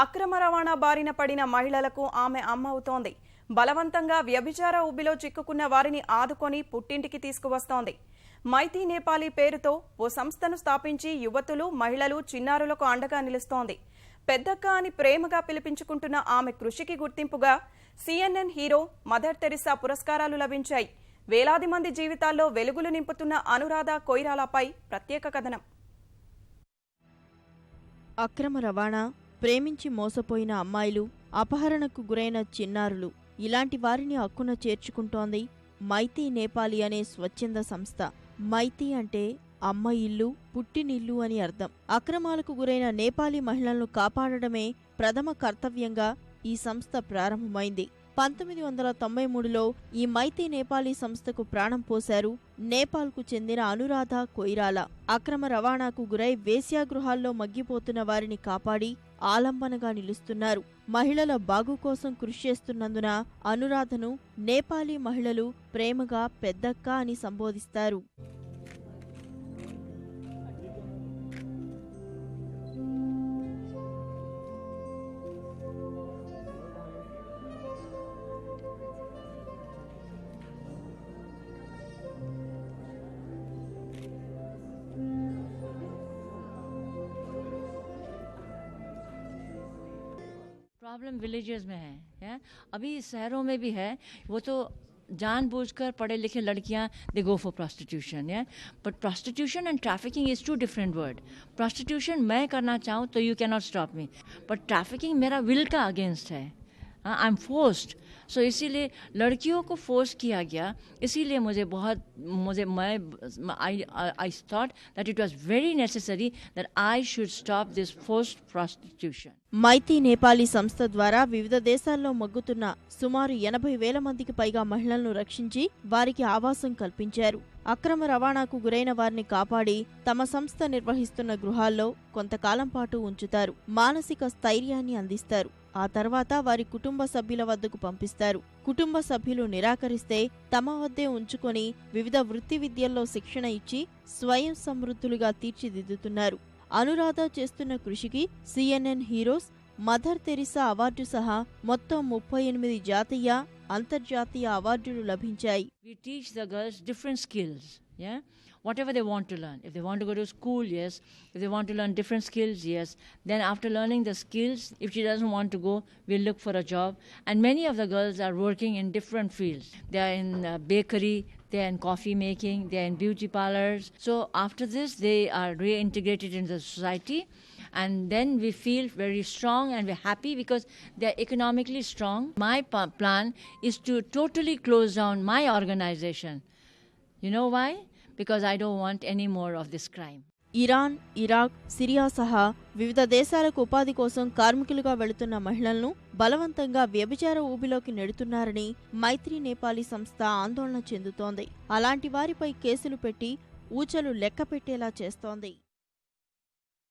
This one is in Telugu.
అక్రమ రవాణా బారిన పడిన మహిళలకు ఆమె అమ్మ అవుతోంది. బలవంతంగా వ్యభిచార ఊబిలో చిక్కుకున్న వారిని ఆదుకొని పుట్టింటికి తీసుకువస్తోంది. మైతీ నేపాలీ పేరుతో ఓ సంస్థను స్థాపించి యువతులు, మహిళలు, చిన్నారులకు అండగా నిలుస్తోంది. పెద్దక్క అని ప్రేమగా పిలిపించుకుంటున్న ఆమె కృషికి గుర్తింపుగా CNN హీరో మదర్ తెరిసా పురస్కారాలు లభించాయి. వేలాది మంది జీవితాల్లో వెలుగులు నింపుతున్న అనురాధ కొయిరాలాపై ప్రత్యేక కథనం. అక్రమ రవాణా, ప్రేమించి మోసపోయిన అమ్మాయిలు, అపహరణకు గురైన చిన్నారులు ఇలాంటి వారిని హక్కున చేర్చుకుంటోంది మైతీ నేపాలీ అనే స్వచ్ఛంద సంస్థ. మైతీ అంటే అమ్మ ఇల్లు, పుట్టినిల్లు అని అర్థం. అక్రమాలకు గురైన నేపాలీ మహిళలను కాపాడడమే ప్రథమ కర్తవ్యంగా ఈ సంస్థ ప్రారంభమైంది. 1993లో ఈ మైతీ నేపాలీ సంస్థకు ప్రాణం పోశారు నేపాల్కు చెందిన అనురాధ కొయిరాలా. అక్రమ రవాణాకు గురై వేశ్యాగృహాల్లో మగ్గిపోతున్న వారిని కాపాడి ఆలంబనగా నిలుస్తున్నారు. మహిళల బాగు కోసం కృషి చేస్తున్నందున అనురాధను నేపాలీ మహిళలు ప్రేమగా పెద్దక్క అని సంబోధిస్తారు. प्रॉब्लम विलेजेस में है अभी शहरों में भी है। वो तो जानबूझकर पढ़े लिखे लड़कियां they go for prostitution but prostitution and trafficking is two different word. Prostitution मैं करना चाहूँ तो you can not stop me, but trafficking मेरा विल का अगेंस्ट है। आई एम फोर्स्ड, सो इसीलिए लड़कियों को फोर्स किया गया। इसीलिए I thought that it was very necessary that I should stop this forced prostitution. Meitei Nepali సంస్థ ద్వారా వివిధ దేశాల్లో మగ్గుతున్న సుమారు 80,000 మందికి పైగా మహిళలను రక్షించి వారికి ఆవాసం కల్పించారు. అక్రమ రవాణాకు గురైన వారిని కాపాడి తమ సంస్థ నిర్వహిస్తున్న గృహాల్లో కొంతకాలం పాటు ఉంచుతారు. మానసిక స్థైర్యాన్ని అందిస్తారు. ఆ తర్వాత వారి కుటుంబ సభ్యుల వద్దకు పంపిస్తారు. కుటుంబ సభ్యులు నిరాకరిస్తే తమ వద్దే ఉంచుకొని వివిధ వృత్తి విద్యల్లో శిక్షణ ఇచ్చి స్వయం సమృద్ధులుగా తీర్చిదిద్దుతున్నారు. అనురాధ చేస్తున్న కృషికి CNN heroes, mother Teresa award సహా మొత్తం 38 జాతీయ, అంతర్జాతీయ అవార్డులు లభించాయి. We teach the girls different skills, whatever they want to learn. If they want to go to school, yes. If they want to learn different skills, yes. Then after learning the skills, if she doesn't want to go, we'll look for a job. And many of the girls are working in different fields. They are in bakery, they are in coffee making, they are in beauty parlors. So after this, they are reintegrated into the society. And then we feel very strong and we're happy because they're economically strong. My plan is to totally close down my organization. You know why? Because I don't want any more of this crime. Iran, Iraq, Syria సహా వివిధ దేశాలకు ఉపాధి కోసం కార్మికులుగా వెళుతున్న మహిళలను బలవంతంగా వ్యభిచార ఊబిలోకి నెడుతున్నారని మైత్రీ నేపాలీ సంస్థ ఆందోళన చెందుతోంది. అలాంటి వారిపై కేసులు పెట్టి ఊచలు లెక్కపెట్టేలా చేస్తోంది.